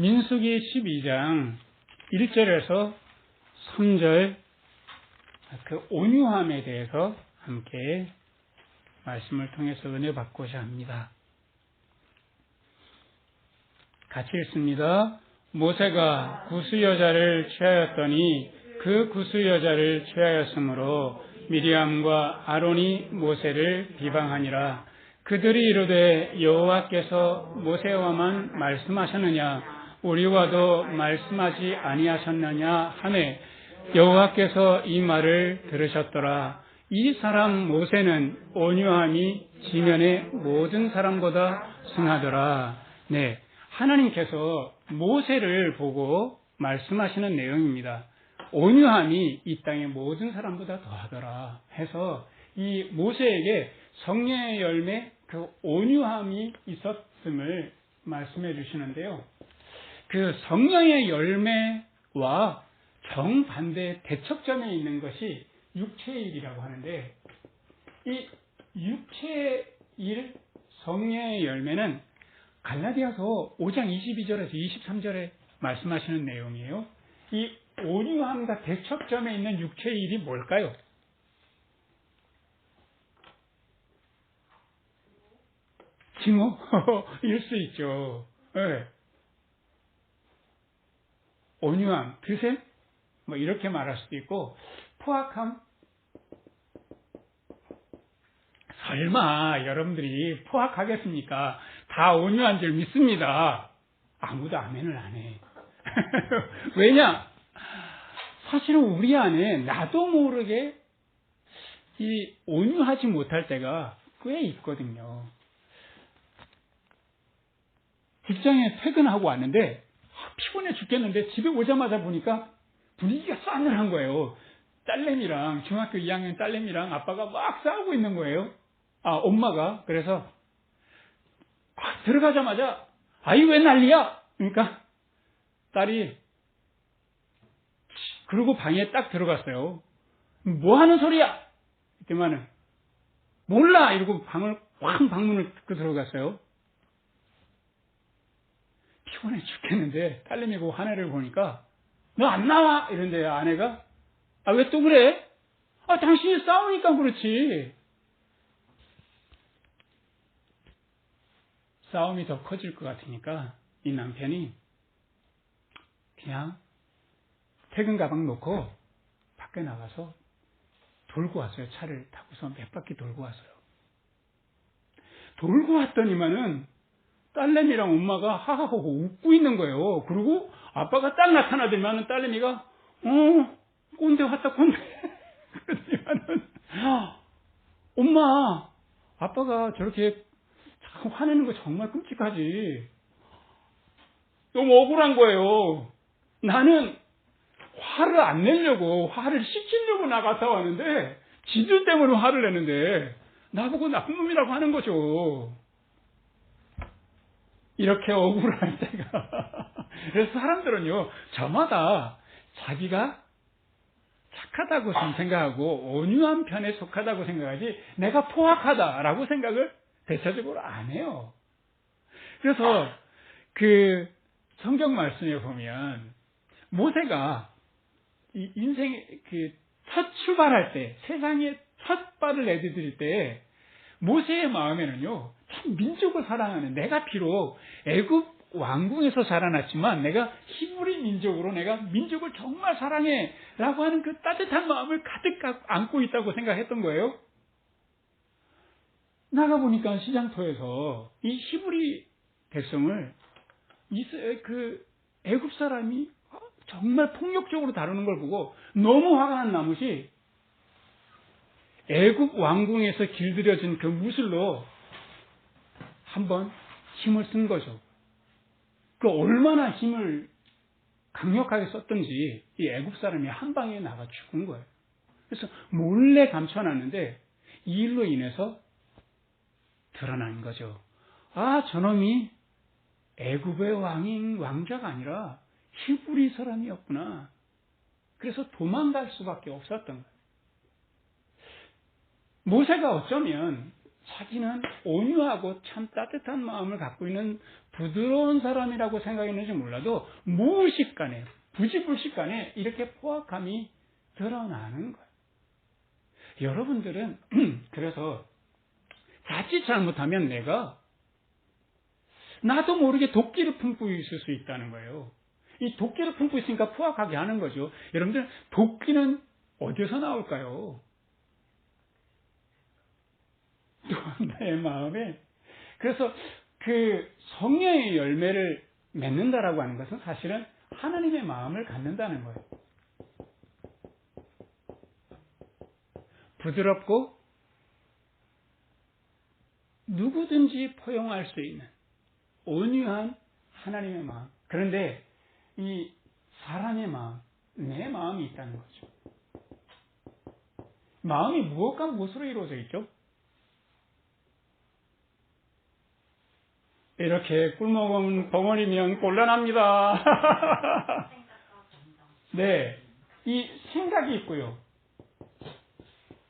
민수기 12장 1절에서 3절 그 온유함에 대해서 함께 말씀을 통해서 은혜 받고자 합니다. 같이 읽습니다. 모세가 구스 여자를 취하였더니 그 구스 여자를 취하였으므로 미리암과 아론이 모세를 비방하니라. 그들이 이르되 여호와께서 모세와만 말씀하셨느냐 우리와도 말씀하지 아니하셨느냐 하매 여호와께서 이 말을 들으셨더라. 이 사람 모세는 온유함이 지면의 모든 사람보다 승하더라. 네, 하나님께서 모세를 보고 말씀하시는 내용입니다. 온유함이 이 땅의 모든 사람보다 더하더라 해서 이 모세에게 성령의 열매, 그 온유함이 있었음을 말씀해 주시는데요. 그 성령의 열매와 정반대 대척점에 있는 것이 육체의 일이라고 하는데, 이 육체의 일, 성령의 열매는 갈라디아서 5장 22절에서 23절에 말씀하시는 내용이에요. 이 온유함과 대척점에 있는 육체의 일이 뭘까요? 증오일 수 있죠. 네. 온유함, 드셈, 뭐 이렇게 말할 수도 있고, 포악함. 설마 여러분들이 포악하겠습니까? 다 온유한 줄 믿습니다. 아무도 아멘을 안 해. 왜냐? 사실은 우리 안에 나도 모르게 이 온유하지 못할 때가 꽤 있거든요. 직장에 퇴근하고 왔는데 피곤해 죽겠는데 집에 오자마자 보니까 분위기가 싸늘한 거예요. 딸내미랑 중학교 2학년 딸내미랑 아빠가 막 싸우고 있는 거예요. 엄마가. 그래서 들어가자마자 아이 왜 난리야? 그러니까 딸이 그러고 방에 딱 들어갔어요. 뭐 하는 소리야? 이때만은 몰라 이러고 방문을 닫고 들어갔어요. 피곤해 죽겠는데 딸내미 그 화내를 보니까 너 안 나와 이런데 아내가 왜 또 그래? 당신이 싸우니까 그렇지. 싸움이 더 커질 것 같으니까 이 남편이 그냥 퇴근 가방 놓고 밖에 나가서 돌고 왔어요. 차를 타고서 몇 바퀴 돌고 왔어요. 돌고 왔더니만은 딸내미랑 엄마가 하하호호 웃고 있는 거예요. 그리고 아빠가 딱 나타나더니만은 딸내미가 꼰대 왔다 꼰대. 그러더니만은 엄마 아빠가 저렇게 자꾸 화내는 거 정말 끔찍하지. 너무 억울한 거예요. 나는 화를 안 내려고 화를 씻기려고 나갔다 왔는데 지들 때문에 화를 내는데 나보고 나쁜 놈이라고 하는 거죠. 이렇게 억울할 때가. 그래서 사람들은요, 저마다 자기가 착하다고 생각하고 온유한 편에 속하다고 생각하지 내가 포악하다라고 생각을 대체적으로 안 해요. 그래서 그 성경 말씀에 보면 모세가 이 인생의 그 첫 출발할 때, 세상에 첫 발을 내디딜 때 모세의 마음에는요, 참 민족을 사랑하는, 내가 비록 애굽 왕궁에서 자라났지만 내가 히브리 민족으로 내가 민족을 정말 사랑해 라고 하는 그 따뜻한 마음을 가득 안고 있다고 생각했던 거예요. 나가보니까 시장터에서 이 히브리 백성을 그 애굽 사람이 정말 폭력적으로 다루는 걸 보고 너무 화가 난 나머지 애굽 왕궁에서 길들여진 그 무술로 한번 힘을 쓴 거죠. 그 얼마나 힘을 강력하게 썼던지 이 애굽 사람이 한 방에 나가 죽은 거예요. 그래서 몰래 감춰놨는데 이 일로 인해서 드러난 거죠. 저놈이 애굽의 왕자가 아니라 히브리 사람이었구나. 그래서 도망갈 수밖에 없었던 거예요. 모세가 어쩌면 자기는 온유하고 참 따뜻한 마음을 갖고 있는 부드러운 사람이라고 생각했는지 몰라도 무의식간에, 부지불식간에 이렇게 포악함이 드러나는 거예요. 여러분들은 그래서 자칫 잘못하면 나도 모르게 도끼를 품고 있을 수 있다는 거예요. 이 도끼를 품고 있으니까 포악하게 하는 거죠. 여러분들, 도끼는 어디서 나올까요? 내 마음에. 그래서 그 성령의 열매를 맺는다라고 하는 것은 사실은 하나님의 마음을 갖는다는 거예요. 부드럽고 누구든지 포용할 수 있는 온유한 하나님의 마음. 그런데 이 사람의 마음, 내 마음이 있다는 거죠. 마음이 무엇과 무엇으로 이루어져 있죠? 이렇게 꿀먹은 벙어리면 곤란합니다. 네, 이 생각이 있고요.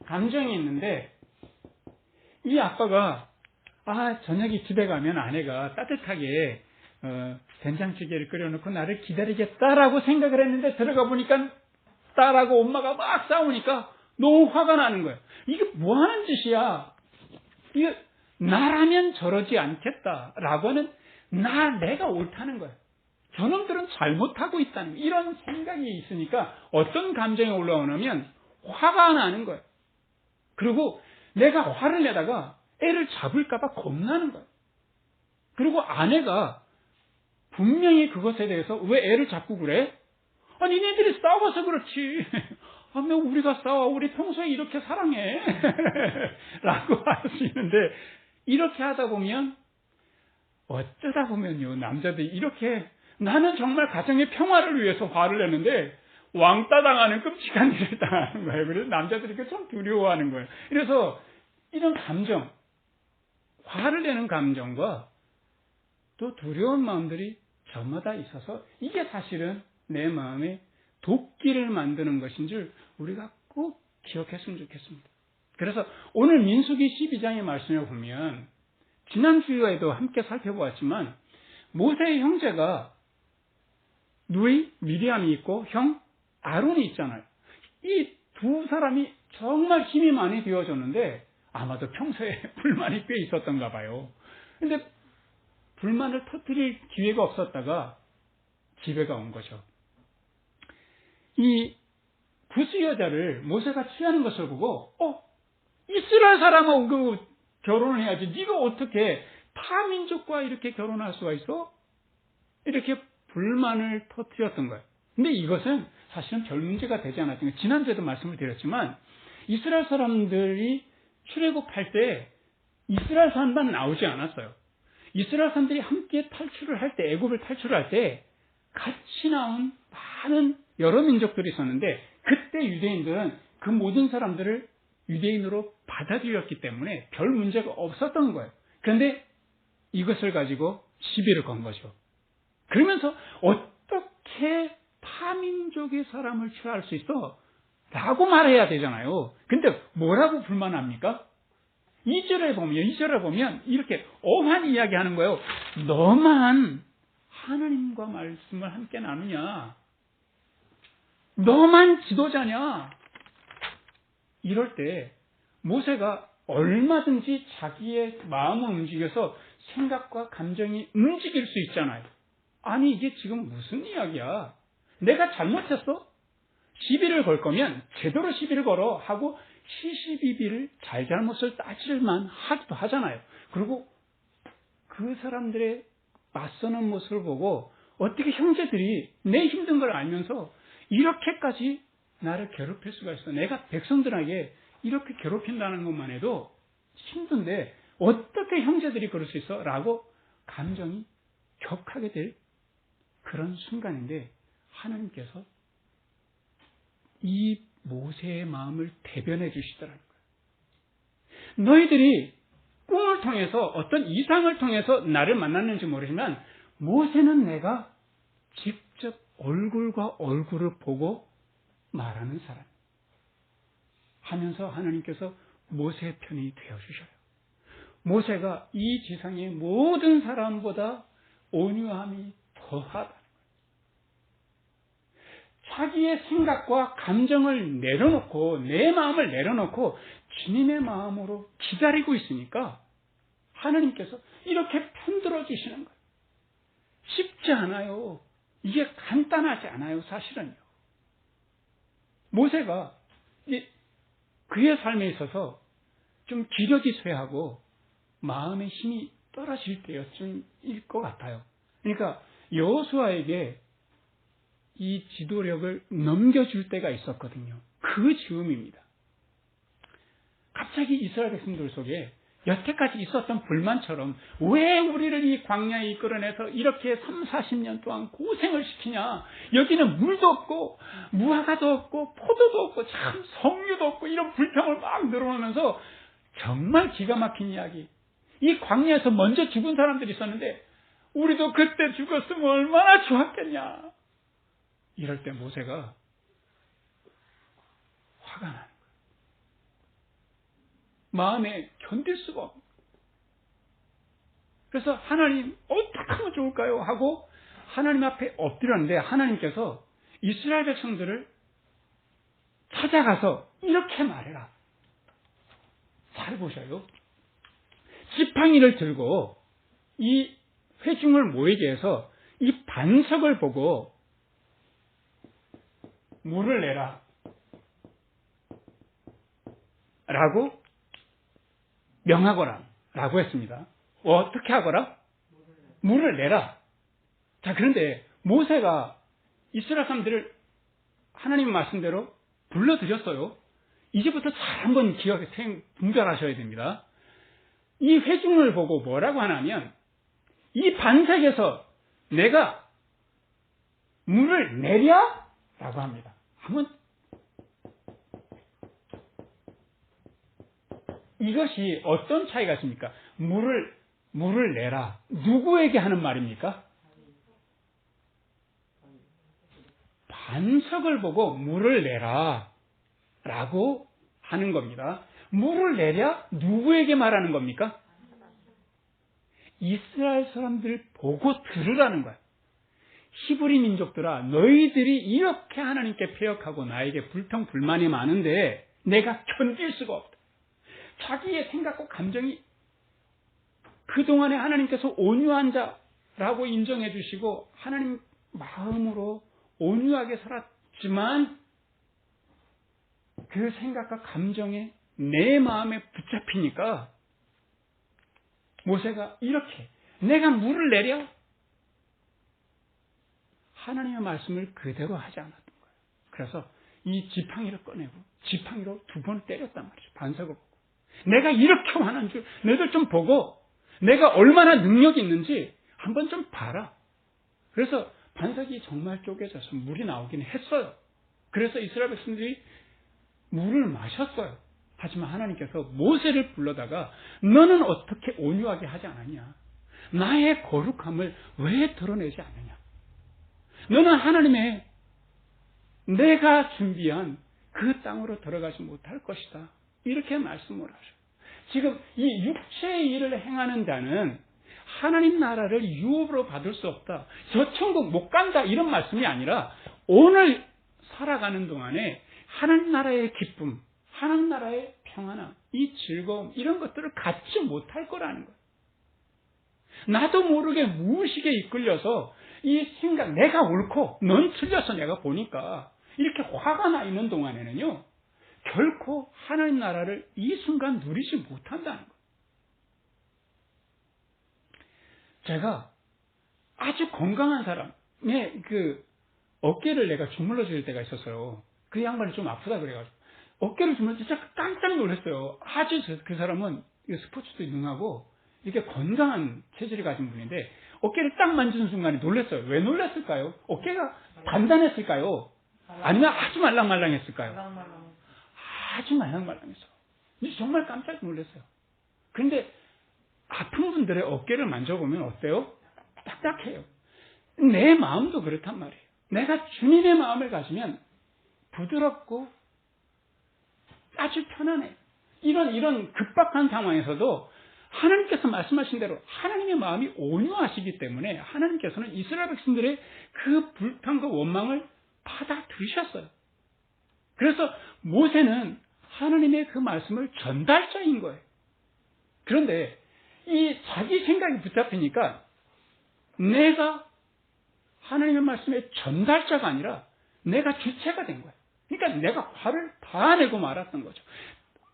감정이 있는데 이 아빠가 저녁에 집에 가면 아내가 따뜻하게 된장찌개를 끓여놓고 나를 기다리겠다라고 생각을 했는데 들어가 보니까 딸하고 엄마가 막 싸우니까 너무 화가 나는 거예요. 이게 뭐 하는 짓이야? 이게 나라면 저러지 않겠다라고 하는 내가 옳다는 거예요. 저놈들은 잘못하고 있다는 거예요. 이런 생각이 있으니까 어떤 감정이 올라오냐면 화가 나는 거예요. 그리고 내가 화를 내다가 애를 잡을까봐 겁나는 거예요. 그리고 아내가 분명히 그것에 대해서 왜 애를 잡고 그래? 니네들이 싸워서 그렇지. 왜 우리가 싸워? 우리 평소에 이렇게 사랑해. 라고 할 수 있는데 이렇게 하다 보면 어쩌다 보면요. 남자들이 이렇게 나는 정말 가정의 평화를 위해서 화를 내는데 왕따 당하는 끔찍한 일을 당하는 거예요. 그래서 남자들이 좀 두려워하는 거예요. 그래서 이런 감정, 화를 내는 감정과 또 두려운 마음들이 저마다 있어서 이게 사실은 내 마음에 도끼를 만드는 것인 줄 우리가 꼭 기억했으면 좋겠습니다. 그래서 오늘 민수기 12장의 말씀을 보면 지난주에도 함께 살펴보았지만 모세의 형제가 누이, 미리암이 있고 형 아론이 있잖아요. 이 두 사람이 정말 힘이 많이 되어졌는데 아마도 평소에 불만이 꽤 있었던가 봐요. 근데 불만을 터뜨릴 기회가 없었다가 기회가 온 거죠. 이 구스 여자를 모세가 취하는 것을 보고 이스라엘 사람하고 결혼을 해야지. 네가 어떻게 타민족과 이렇게 결혼할 수가 있어? 이렇게 불만을 터뜨렸던 거예요. 근데 이것은 사실은 별 문제가 되지 않았던 거예요. 지난주에도 말씀을 드렸지만 이스라엘 사람들이 출애굽할 때 이스라엘 사람만 나오지 않았어요. 이스라엘 사람들이 함께 탈출을 할 때, 애굽을 탈출할 때 같이 나온 많은 여러 민족들이 있었는데 그때 유대인들은 그 모든 사람들을 유대인으로 받아들였기 때문에 별 문제가 없었던 거예요. 그런데 이것을 가지고 시비를 건 거죠. 그러면서 어떻게 타민족의 사람을 취할 수 있어? 라고 말해야 되잖아요. 근데 뭐라고 불만합니까? 2절에 보면 이렇게 엄한 이야기 하는 거예요. 너만 하나님과 말씀을 함께 나누냐? 너만 지도자냐? 이럴 때 모세가 얼마든지 자기의 마음을 움직여서 생각과 감정이 움직일 수 있잖아요. 아니 이게 지금 무슨 이야기야? 내가 잘못했어? 시비를 걸 거면 제대로 시비를 걸어 하고 시시비비를 잘잘못을 따질만 하기도 하잖아요. 그리고 그 사람들의 맞서는 모습을 보고 어떻게 형제들이 내 힘든 걸 알면서 이렇게까지 나를 괴롭힐 수가 있어. 내가 백성들에게 이렇게 괴롭힌다는 것만 해도 힘든데 어떻게 형제들이 그럴 수 있어? 라고 감정이 격하게 될 그런 순간인데 하나님께서 이 모세의 마음을 대변해 주시더라는 거예요. 너희들이 꿈을 통해서 어떤 이상을 통해서 나를 만났는지 모르지만 모세는 내가 직접 얼굴과 얼굴을 보고 말하는 사람 하면서 하나님께서 모세의 편이 되어주셔요. 모세가 이 지상의 모든 사람보다 온유함이 더하다. 자기의 생각과 감정을 내려놓고 내 마음을 내려놓고 주님의 마음으로 기다리고 있으니까 하나님께서 이렇게 편들어 주시는 거예요. 쉽지 않아요. 이게 간단하지 않아요, 사실은요. 모세가 그의 삶에 있어서 좀 기력이 쇠하고 마음의 힘이 떨어질 때였을 것 같아요. 그러니까 여호수아에게 이 지도력을 넘겨줄 때가 있었거든요. 그 즈음입니다. 갑자기 이스라엘 백성들 속에 여태까지 있었던 불만처럼 왜 우리를 이 광야에 이끌어내서 이렇게 30-40년 동안 고생을 시키냐. 여기는 물도 없고 무화과도 없고 포도도 없고 참 석류도 없고 이런 불평을 막 늘어놓으면서 정말 기가 막힌 이야기. 이 광야에서 먼저 죽은 사람들이 있었는데 우리도 그때 죽었으면 얼마나 좋았겠냐. 이럴 때 모세가 화가 나는 거예요. 마음에 견딜 수가 없는 거예요. 그래서 하나님 어떻게 하면 좋을까요? 하고 하나님 앞에 엎드렸는데 하나님께서 이스라엘 백성들을 찾아가서 이렇게 말해라. 잘 보셔요. 지팡이를 들고 이 회중을 모이게 해서 이 반석을 보고 물을 내라 라고 명하거라 라고 했습니다. 어떻게 하거라? 물을 내라. 자, 그런데 모세가 이스라엘 사람들을 하나님 말씀대로 불러들였어요. 이제부터 잘 한번 기억에 분별하셔야 됩니다. 이 회중을 보고 뭐라고 하냐면 이 반석에서 내가 물을 내랴? 라고 합니다. 한번 이것이 어떤 차이가 있습니까? 물을 내라. 누구에게 하는 말입니까? 반석을 보고 물을 내라. 라고 하는 겁니다. 물을 내랴? 누구에게 말하는 겁니까? 이스라엘 사람들 보고 들으라는 거예요. 히브리 민족들아, 너희들이 이렇게 하나님께 패역하고 나에게 불평, 불만이 많은데 내가 견딜 수가 없다. 자기의 생각과 감정이 그동안에 하나님께서 온유한 자라고 인정해 주시고 하나님 마음으로 온유하게 살았지만 그 생각과 감정에 내 마음에 붙잡히니까 모세가 이렇게 내가 물을 내려 하나님의 말씀을 그대로 하지 않았던 거예요. 그래서 이 지팡이를 꺼내고 지팡이로 2번 때렸단 말이죠. 반석을 보고. 내가 이렇게 화난 줄 너희들 좀 보고 내가 얼마나 능력이 있는지 한번 좀 봐라. 그래서 반석이 정말 쪼개져서 물이 나오긴 했어요. 그래서 이스라엘 백성들이 물을 마셨어요. 하지만 하나님께서 모세를 불러다가 너는 어떻게 온유하게 하지 않았냐? 나의 거룩함을 왜 드러내지 않느냐? 너는 하나님의 내가 준비한 그 땅으로 들어가지 못할 것이다. 이렇게 말씀을 하셔요. 지금 이 육체의 일을 행하는 자는 하나님 나라를 유업으로 받을 수 없다. 저 천국 못 간다. 이런 말씀이 아니라 오늘 살아가는 동안에 하나님 나라의 기쁨, 하나님 나라의 평안함, 이 즐거움 이런 것들을 갖지 못할 거라는 거예요. 나도 모르게 무의식에 이끌려서 이 생각, 내가 옳고 넌 틀려서 내가 보니까 이렇게 화가 나 있는 동안에는요. 결코 하나님 나라를 이 순간 누리지 못한다는 거예요. 제가 아주 건강한 사람의 그 어깨를 내가 주물러 줄 때가 있었어요. 그 양반이 좀 아프다 그래가지고 어깨를 주물러 줄 때 제가 깜짝 놀랐어요. 아주 그 사람은 스포츠도 능하고 이렇게 건강한 체질을 가진 분인데 어깨를 딱 만지는 순간에 놀랐어요. 왜 놀랐을까요? 어깨가 단단했을까요? 아니면 아주 말랑말랑했을까요? 아주 말랑말랑했어요. 정말 깜짝 놀랐어요. 그런데 아픈 분들의 어깨를 만져보면 어때요? 딱딱해요. 내 마음도 그렇단 말이에요. 내가 주님의 마음을 가지면 부드럽고 아주 편안해요. 이런 급박한 상황에서도 하나님께서 말씀하신 대로 하나님의 마음이 온유하시기 때문에 하나님께서는 이스라엘 백성들의 그 불평과 원망을 받아들이셨어요. 그래서 모세는 하나님의 그 말씀을 전달자인 거예요. 그런데 이 자기 생각이 붙잡히니까 내가 하나님의 말씀의 전달자가 아니라 내가 주체가 된 거예요. 그러니까 내가 화를 다 내고 말았던 거죠.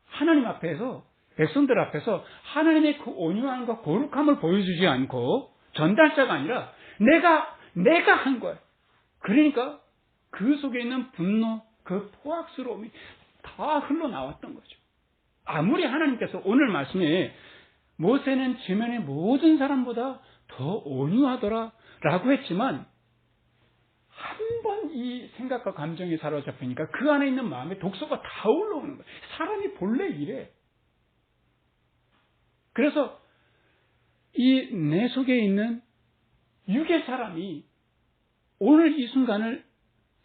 하나님 앞에서, 백성들 앞에서 하나님의 그 온유함과 거룩함을 보여주지 않고 전달자가 아니라 내가 한 거예요. 그러니까 그 속에 있는 분노, 그 포악스러움이 다 흘러나왔던 거죠. 아무리 하나님께서 오늘 말씀에 모세는 지면의 모든 사람보다 더 온유하더라 라고 했지만 한 번 이 생각과 감정이 사로잡히니까 그 안에 있는 마음의 독소가 다 올라오는 거예요. 사람이 본래 이래. 그래서 이 내 속에 있는 육의 사람이 오늘 이 순간을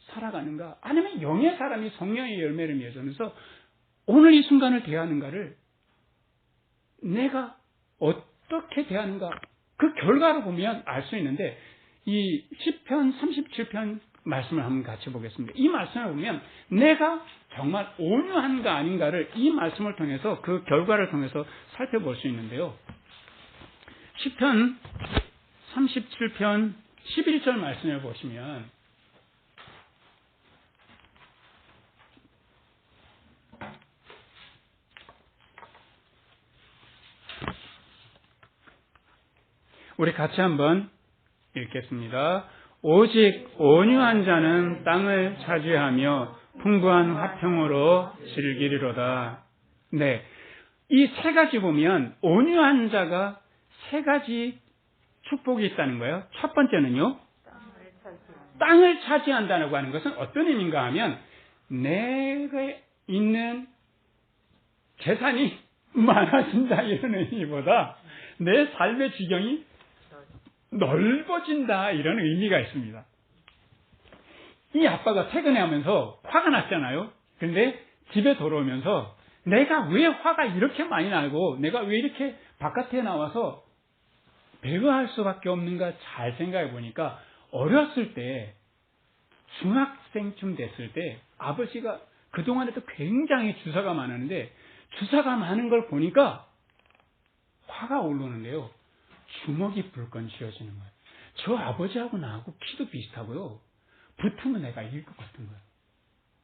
살아가는가 아니면 영의 사람이 성령의 열매를 맺으면서 오늘 이 순간을 대하는가를 내가 어떻게 대하는가 그 결과로 보면 알 수 있는데 이 시편 37편 말씀을 한번 같이 보겠습니다. 이 말씀을 보면 내가 정말 온유한가 아닌가를 이 말씀을 통해서 그 결과를 통해서 살펴볼 수 있는데요. 시편 37편 11절 말씀을 보시면 우리 같이 한번 읽겠습니다. 오직 온유한 자는 땅을 차지하며 풍부한 화평으로 즐기리로다. 네. 이 세 가지 보면 온유한 자가 세 가지 축복이 있다는 거예요. 첫 번째는요. 땅을 차지한다고 하는 것은 어떤 의미인가 하면 내가 있는 재산이 많아진다 이런 의미보다 내 삶의 지경이 넓어진다 이런 의미가 있습니다. 이 아빠가 퇴근하면서 화가 났잖아요. 근데 집에 돌아오면서 내가 왜 화가 이렇게 많이 나고 내가 왜 이렇게 바깥에 나와서 배회할 수밖에 없는가 잘 생각해 보니까 어렸을 때 중학생쯤 됐을 때 아버지가 그동안에도 굉장히 주사가 많았는데 주사가 많은 걸 보니까 화가 오르는데요. 주먹이 불끈 쥐어지는 거예요. 저 아버지하고 나하고 키도 비슷하고요. 붙으면 내가 이길 것 같은 거예요.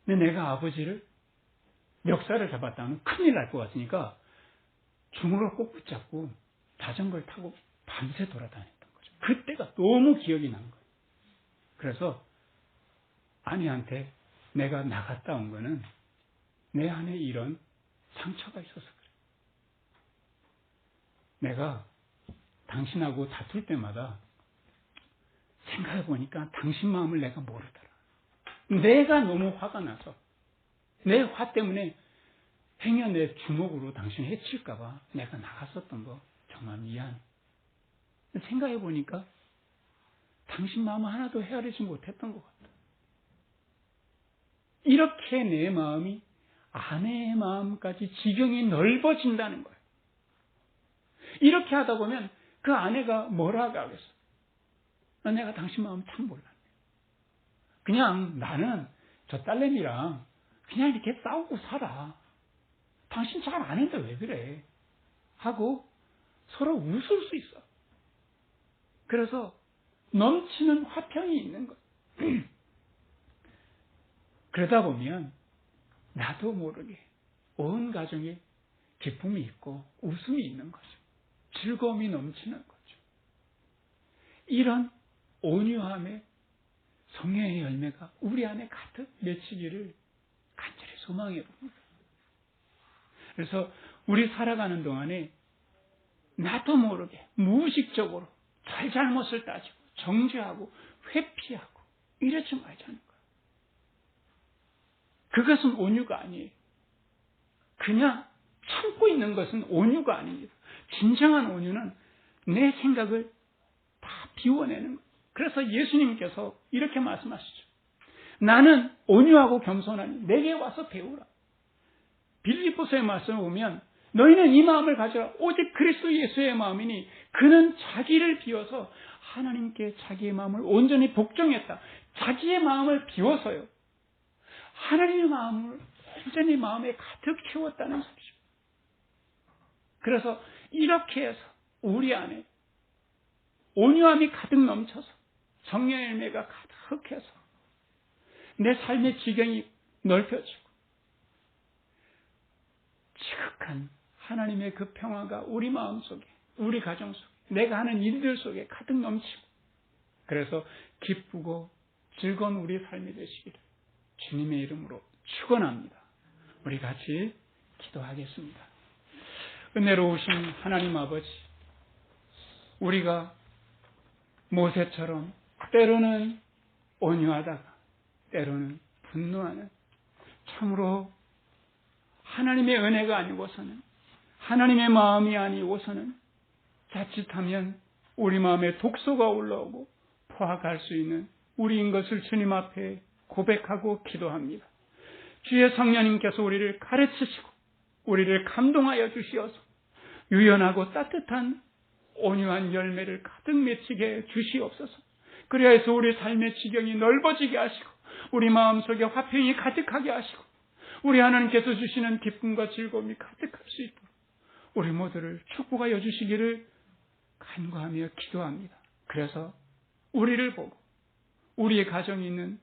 근데 내가 아버지를 멱살을 잡았다면 큰일 날 것 같으니까 주먹을 꼭 붙잡고 자전거를 타고 밤새 돌아다녔던 거죠. 그때가 너무 기억이 난 거예요. 그래서 아내한테 내가 나갔다 온 거는 내 안에 이런 상처가 있어서 그래. 내가 당신하고 다툴 때마다 생각해 보니까 당신 마음을 내가 모르더라. 내가 너무 화가 나서 내 화 때문에 행여 내 주먹으로 당신 해칠까봐 내가 나갔었던 거 정말 미안. 생각해 보니까 당신 마음을 하나도 헤아리지 못했던 것 같다. 이렇게 내 마음이 아내의 마음까지 지경이 넓어진다는 거예요. 이렇게 하다 보면 그 아내가 뭐라고 하겠어? 내가 당신 마음 참 몰랐네. 그냥 나는 저 딸내미랑 그냥 이렇게 싸우고 살아. 당신 잘 아는데 왜 그래? 하고 서로 웃을 수 있어. 그래서 넘치는 화평이 있는 거예요. 그러다 보면 나도 모르게 온 가정에 기쁨이 있고 웃음이 있는 거죠. 즐거움이 넘치는 거죠. 이런 온유함의 성령의 열매가 우리 안에 가득 맺히기를 간절히 소망해 봅니다. 그래서 우리 살아가는 동안에 나도 모르게 무의식적으로 잘못을 따지고 정죄하고 회피하고 이러지 말자는 거예요. 그것은 온유가 아니에요. 그냥 참고 있는 것은 온유가 아닙니다. 진정한 온유는 내 생각을 다 비워내는 거예요. 그래서 예수님께서 이렇게 말씀하시죠. 나는 온유하고 겸손하니 내게 와서 배우라. 빌립보서의 말씀을 보면 너희는 이 마음을 가져라. 오직 그리스도 예수의 마음이니 그는 자기를 비워서 하나님께 자기의 마음을 온전히 복종했다. 자기의 마음을 비워서요. 하나님의 마음을 온전히 마음에 가득 채웠다는 소리죠. 그래서 이렇게 해서 우리 안에 온유함이 가득 넘쳐서 성령의 열매가 가득해서 내 삶의 지경이 넓혀지고 지극한 하나님의 그 평화가 우리 마음 속에, 우리 가정 속에, 내가 하는 일들 속에 가득 넘치고, 그래서 기쁘고 즐거운 우리 삶이 되시기를 주님의 이름으로 축원합니다. 우리 같이 기도하겠습니다. 은혜로우신 하나님 아버지, 우리가 모세처럼 때로는 온유하다가 때로는 분노하는, 참으로 하나님의 은혜가 아니고서는, 하나님의 마음이 아니고서는 자칫하면 우리 마음에 독소가 올라오고 포악할 수 있는 우리인 것을 주님 앞에 고백하고 기도합니다. 주의 성령님께서 우리를 가르치시고 우리를 감동하여 주시어서 유연하고 따뜻한 온유한 열매를 가득 맺히게 주시옵소서. 그리하여서 우리 삶의 지경이 넓어지게 하시고 우리 마음속에 화평이 가득하게 하시고 우리 하나님께서 주시는 기쁨과 즐거움이 가득할 수 있도록 우리 모두를 축복하여 주시기를 간구하며 기도합니다. 그래서 우리를 보고 우리의 가정이 있는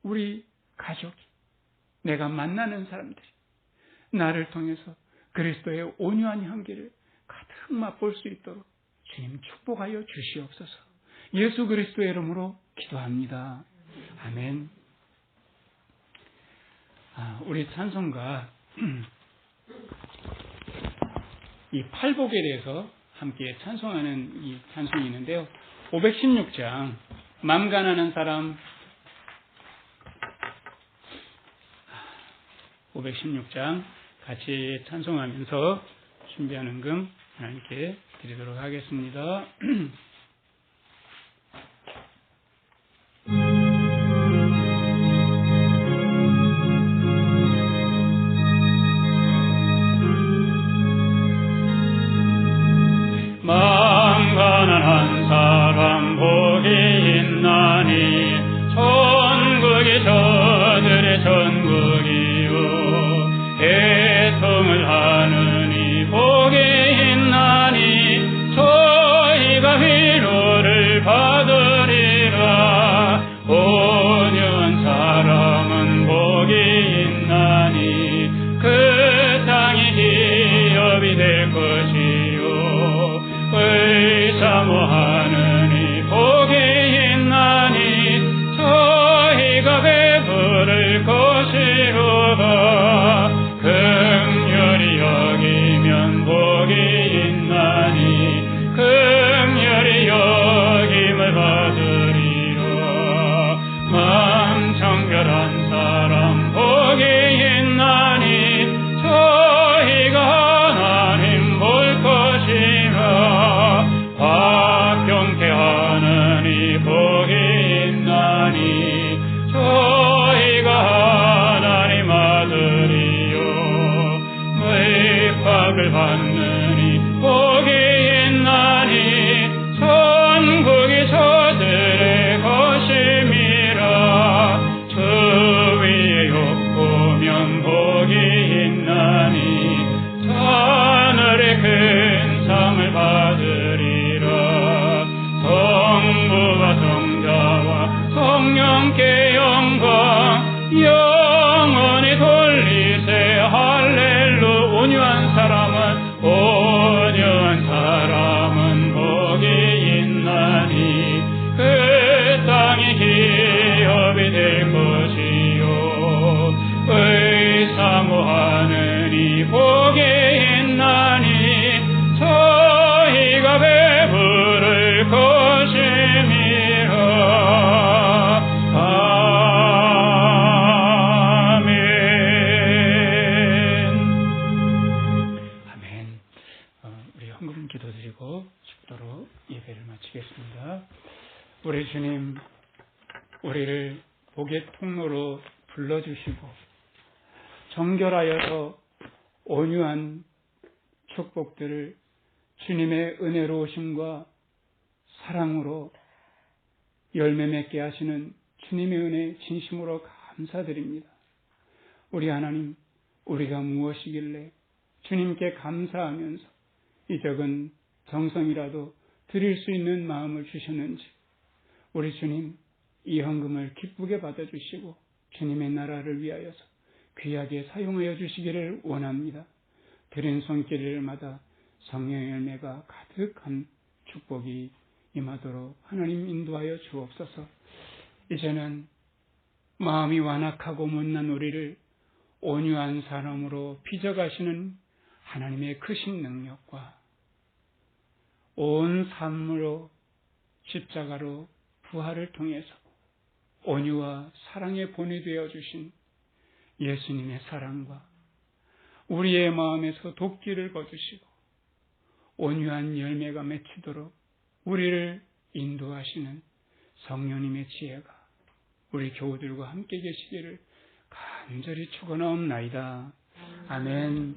우리 가족이, 내가 만나는 사람들이 나를 통해서 그리스도의 온유한 향기를 가득 맛볼 수 있도록 주님 축복하여 주시옵소서. 예수 그리스도의 이름으로 기도합니다. 아멘. 우리 찬송가 이 팔복에 대해서 함께 찬송하는 이 찬송이 있는데요. 516장 맘 가난한 사람, 516장 같이 찬송하면서 준비하는 금 하나님께 드리도록 하겠습니다. 마음 가난한 사람 복이 있나니 천국이 저들의 천국이요 애통을 하느니 복이 있나니 저희가 위로를 받으리라. 온유한 사람은 복이 있나니 그 땅이 기업이 될 것이요 의사모하느니 복이 있나니 저희가 배부를 것이로다. 긍휼히 여기면 복이 있나니 긍휼히 여김을 받으리라. 마음 정결한 사람 복이 있나니 저희가 하나님 볼 것이라. 화평케 하느니 복이 있나니 저희가 하나님 아들이요 핍박을 받느니 복이 있나니 천국이 저들의 것임이라. 주 위에 욕보면 복이 있나니 하늘의 큰 상을 받으리라. 성부와 성자와 성령께 영광 영원히 돌리세 할렐루. 온유한 사람은 복이 있나니 그 땅이 기업이 될 것이요 의사모하느니 복이 있나니 저희가 배부를 것임이라. 아멘. 우리 헌금 기도드리고 축도로 예배를 마치겠습니다. 우리 주님, 우리를 복의 통로로 불러주시고 정결하여서 온유한 축복들을 주님의 은혜로우심과 사랑으로 열매 맺게 하시는 주님의 은혜 진심으로 감사드립니다. 우리 하나님, 우리가 무엇이길래 주님께 감사하면서 이 적은 정성이라도 드릴 수 있는 마음을 주셨는지 우리 주님 이 헌금을 기쁘게 받아주시고 주님의 나라를 위하여서 귀하게 사용하여 주시기를 원합니다. 드린 손길마다 성령의 열매가 가득한 축복이 임하도록 하나님 인도하여 주옵소서. 이제는 마음이 완악하고 못난 우리를 온유한 사람으로 빚어가시는 하나님의 크신 능력과 온 삶으로 십자가로 부활을 통해서 온유와 사랑에 본이되어 주신 예수님의 사랑과 우리의 마음에서 도끼를 거두시고 온유한 열매가 맺히도록 우리를 인도하시는 성령님의 지혜가 우리 교우들과 함께 계시기를 간절히 축원하옵나이다. 아멘.